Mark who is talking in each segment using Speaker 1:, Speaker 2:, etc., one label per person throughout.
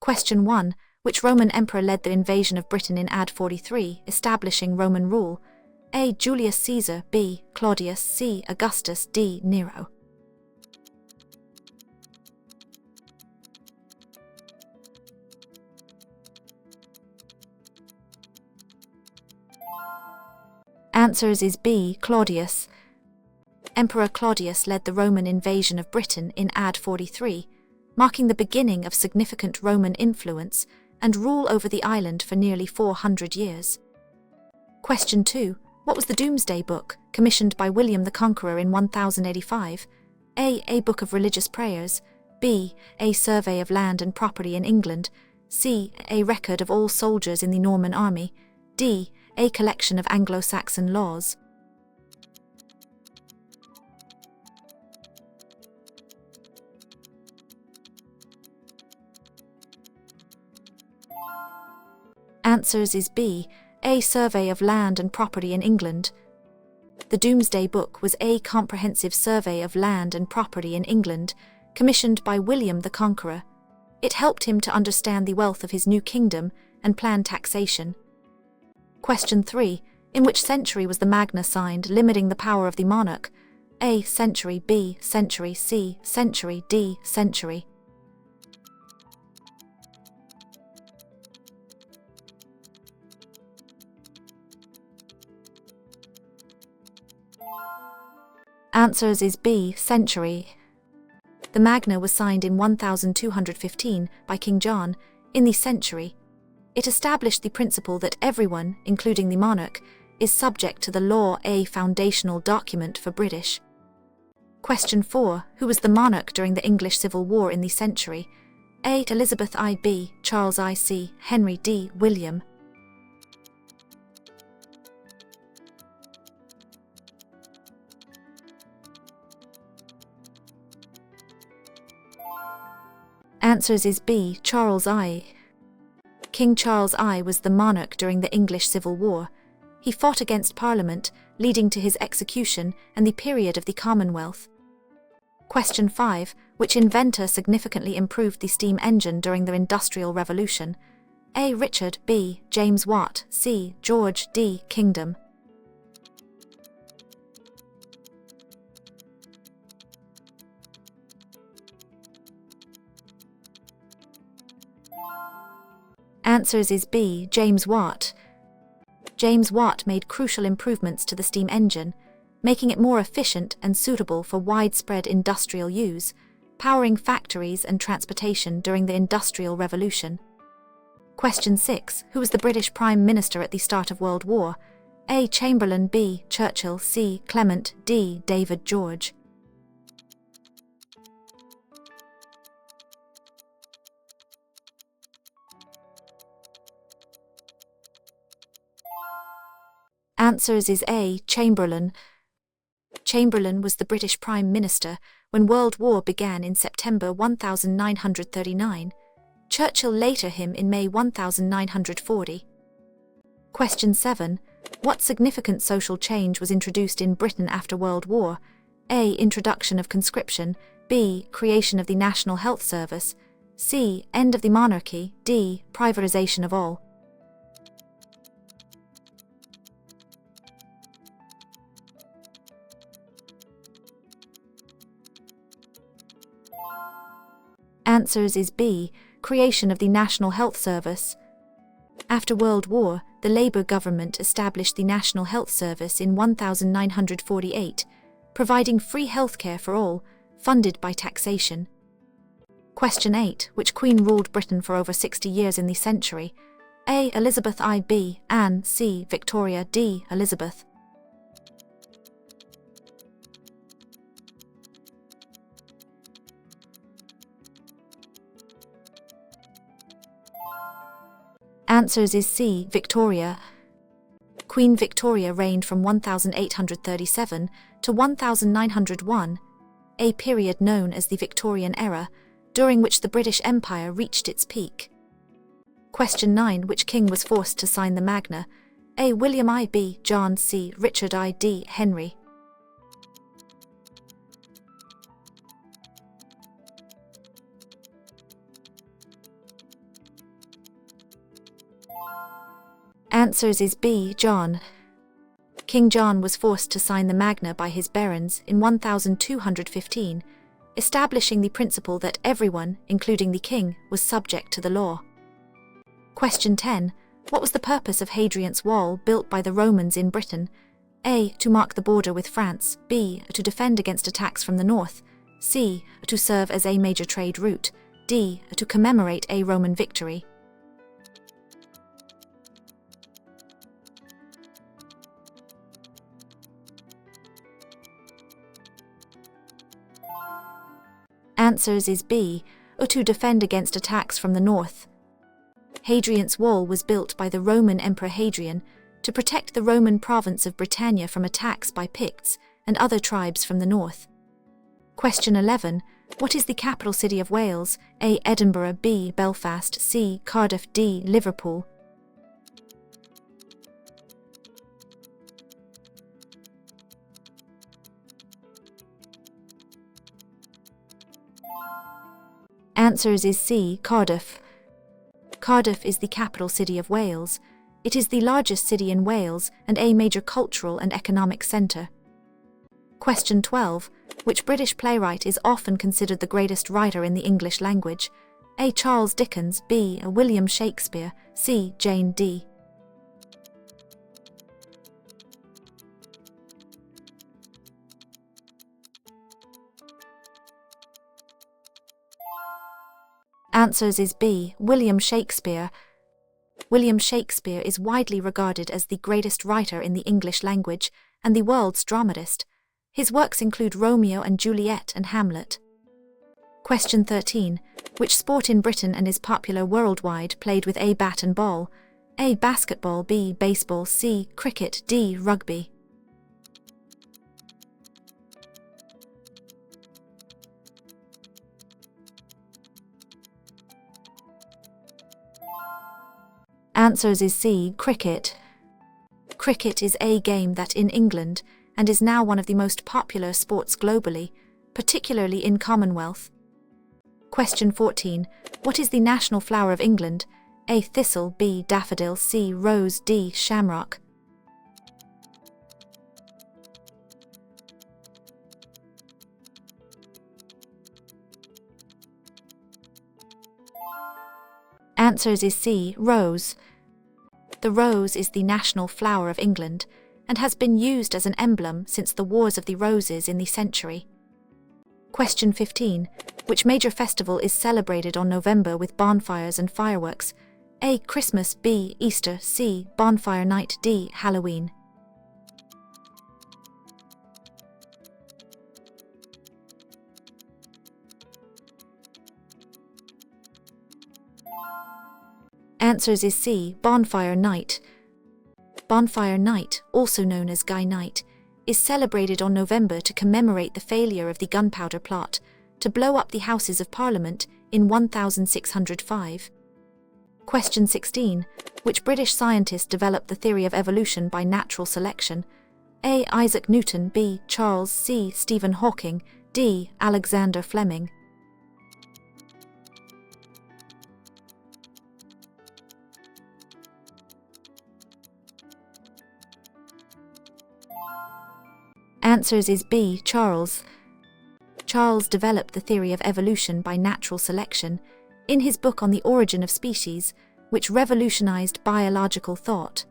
Speaker 1: Question 1. Which Roman emperor led the invasion of Britain in AD 43, establishing Roman rule? A. Julius Caesar, B. Claudius, C. Augustus, D. Nero. Answers is B. Claudius. Emperor Claudius led the Roman invasion of Britain in AD 43, marking the beginning of significant Roman influence and rule over the island for nearly 400 years. Question 2. What was the Domesday Book, commissioned by William the Conqueror in 1085? A book of religious prayers, B. A survey of land and property in England, C. A record of all soldiers in the Norman army, D. A collection of Anglo-Saxon laws. Answers is B. A survey of land and property in England. The Domesday Book was a comprehensive survey of land and property in England, commissioned by William the Conqueror. It helped him to understand the wealth of his new kingdom and plan taxation. Question 3. In which century was the Magna signed, limiting the power of the monarch? A. Century, B. Century, C. Century, D. Century. Answers is B. Century. The Magna was signed in 1215 by King John in the century. It established the principle that everyone, including the monarch, is subject to the law, a foundational document for British. Question 4. Who was the monarch during the English Civil War in the century? A. Elizabeth I. B. Charles I. C. Henry D. William. Answers is B. Charles I. King Charles I was the monarch during the English Civil War. He fought against Parliament, leading to his execution and the period of the Commonwealth. Question 5. Which inventor significantly improved the steam engine during the Industrial Revolution? A. Richard, B. James Watt, C. George, D. Kingdom. Answers is B. James Watt. James Watt made crucial improvements to the steam engine, making it more efficient and suitable for widespread industrial use, powering factories and transportation during the Industrial Revolution. Question 6. Who was the British Prime Minister at the start of World War? A. Chamberlain, B. Churchill, C. Clement, D. David George. Answers is A. Chamberlain. Chamberlain was the British Prime Minister when World War began in September 1939. Churchill later him in May 1940. Question 7. What significant social change was introduced in Britain after World War? A. Introduction of conscription, B. Creation of the National Health Service, C. End of the monarchy, D. Privatisation of all. Answers is B. Creation of the National Health Service. After World War, the Labour government established the National Health Service in 1948, providing free healthcare for all, funded by taxation. Question 8. Which queen ruled Britain for over 60 years in the century? A. Elizabeth I. B. Anne, C. Victoria, D. Elizabeth. Answers is C. Victoria. Queen Victoria reigned from 1837 to 1901, a period known as the Victorian era, during which the British Empire reached its peak. Question 9. Which king was forced to sign the Magna? A. William I. B. John C. Richard I. D. Henry. Answers is B. John. King John was forced to sign the Magna by his barons in 1215, establishing the principle that everyone, including the king, was subject to the law. Question 10. What was the purpose of Hadrian's Wall built by the Romans in Britain? A. To mark the border with France. B. To defend against attacks from the north. C. To serve as a major trade route. D. To commemorate a Roman victory. Answers is B. To defend against attacks from the north. Hadrian's Wall was built by the Roman Emperor Hadrian to protect the Roman province of Britannia from attacks by Picts and other tribes from the north. Question 11. What is the capital city of Wales? A. Edinburgh. B. Belfast. C. Cardiff. D. Liverpool. Answers is C. Cardiff. Cardiff is the capital city of Wales. It is the largest city in Wales and a major cultural and economic centre. Question 12. Which British playwright is often considered the greatest writer in the English language? A. Charles Dickens. B. William Shakespeare. C. Jane D. Answers is B. William Shakespeare. William Shakespeare is widely regarded as the greatest writer in the English language and the world's dramatist. His works include Romeo and Juliet and Hamlet. Question 13. Which sport in Britain and is popular worldwide played with a bat and ball? A. Basketball. B. Baseball. C. Cricket. D. Rugby. Answers is C. Cricket. Cricket is a game that in England and is now one of the most popular sports globally, particularly in Commonwealth. Question 14. What is the national flower of England? A. Thistle. B. Daffodil. C. Rose. D. Shamrock. Answers is C. Rose. The rose is the national flower of England and has been used as an emblem since the Wars of the Roses in the century. Question 15. Which major festival is celebrated on November with bonfires and fireworks? A. Christmas. B. Easter. C. Bonfire Night. D. Halloween. Answers is C. Bonfire Night. Bonfire Night, also known as Guy Night, is celebrated on November to commemorate the failure of the Gunpowder Plot to blow up the Houses of Parliament in 1605. Question 16. Which British scientist developed the theory of evolution by natural selection? A. Isaac Newton. B. Charles. C. Stephen Hawking. D. Alexander Fleming. Answers is B. Charles. Charles developed the theory of evolution by natural selection in his book on the origin of species, which revolutionized biological thought.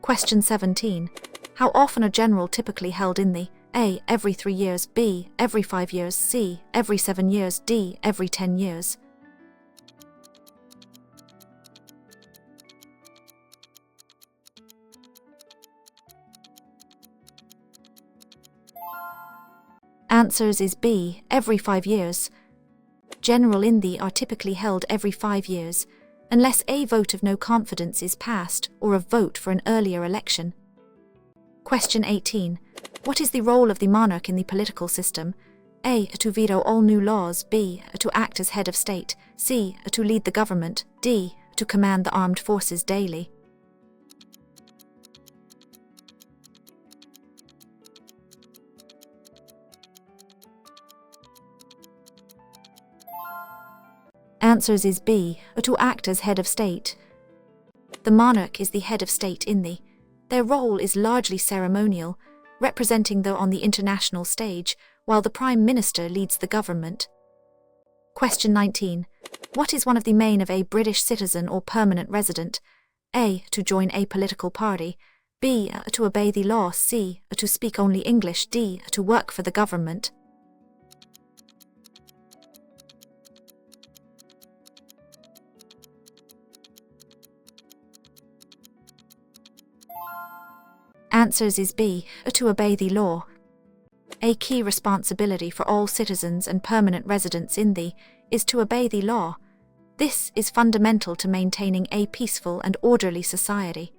Speaker 1: Question 17. How often are general typically held in the A. Every 3 years. B. Every 5 years. C. Every 7 years. D. Every 10 years. Answers is B. Every 5 years. General in the are typically held every 5 years, unless a vote of no confidence is passed or a vote for an earlier election. Question 18. What is the role of the monarch in the political system? A. To veto all new laws. B. To act as head of state. C. To lead the government. D. To command the armed forces daily. Answers is B. To act as head of state. The monarch is the head of state in the. Their role is largely ceremonial, representing them on the international stage, while the Prime Minister leads the government. Question 19. What is one of the main of a British citizen or permanent resident? A. To join a political party. B. To obey the law. C. To speak only English. D. To work for the government. Answers is B. To obey the law. A key responsibility for all citizens and permanent residents in the is to obey the law. This is fundamental to maintaining a peaceful and orderly society.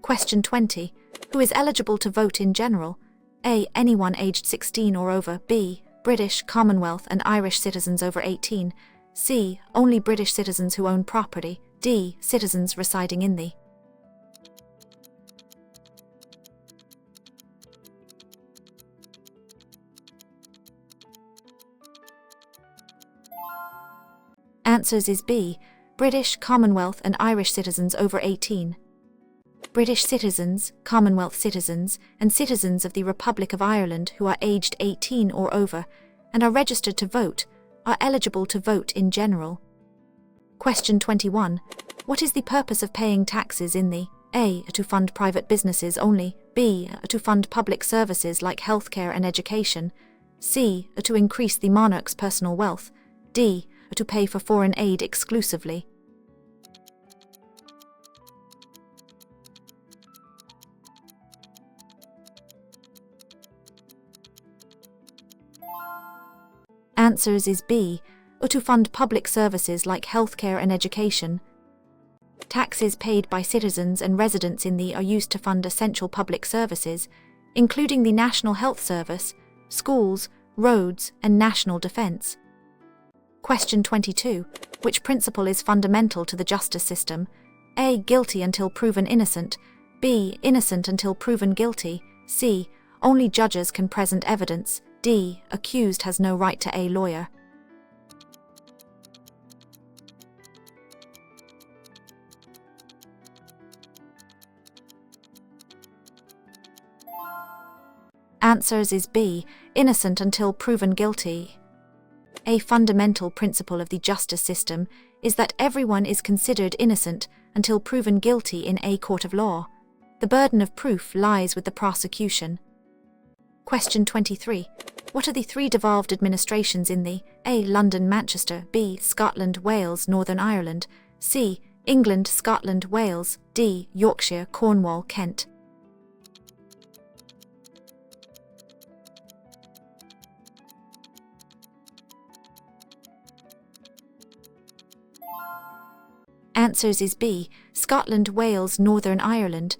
Speaker 1: Question 20. Who is eligible to vote in general? A. Anyone aged 16 or over. B. British, Commonwealth and Irish citizens over 18. C. Only British citizens who own property. D. Citizens residing in the. Answers is B. British, Commonwealth and Irish citizens over 18. British citizens, Commonwealth citizens, and citizens of the Republic of Ireland who are aged 18 or over and are registered to vote are eligible to vote in general. Question 21. What is the purpose of paying taxes in the A. To fund private businesses only. B. To fund public services like healthcare and education. C. To increase the monarch's personal wealth. D. To pay for foreign aid exclusively. Answers is B. To fund public services like healthcare and education. Taxes paid by citizens and residents in the are used to fund essential public services, including the National Health Service, schools, roads, and national defence. Question 22. Which principle is fundamental to the justice system? A. Guilty until proven innocent. B. Innocent until proven guilty. C. Only judges can present evidence. D. Accused has no right to a lawyer. Answers is B. Innocent until proven guilty. A fundamental principle of the justice system is that everyone is considered innocent until proven guilty in a court of law. The burden of proof lies with the prosecution. Question 23. What are the three devolved administrations in the A. London, Manchester. B. Scotland, Wales, Northern Ireland. C. England, Scotland, Wales. D. Yorkshire, Cornwall, Kent. Answers is B. Scotland, Wales, Northern Ireland.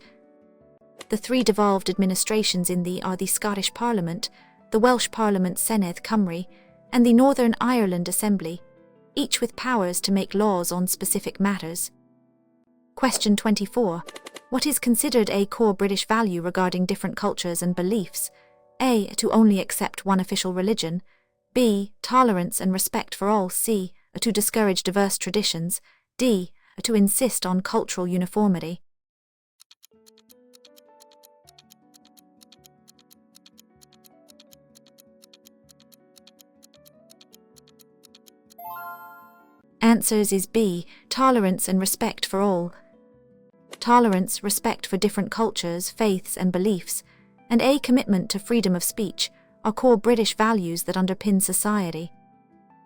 Speaker 1: The three devolved administrations in the are the Scottish Parliament, the Welsh Parliament Senedd Cymru, and the Northern Ireland Assembly, each with powers to make laws on specific matters. Question 24. What is considered a core British value regarding different cultures and beliefs? A. To only accept one official religion. B. Tolerance and respect for all. C. To discourage diverse traditions. D. To insist on cultural uniformity. Answers is B. Tolerance and respect for all. Tolerance, respect for different cultures, faiths and beliefs, and a commitment to freedom of speech are core British values that underpin society.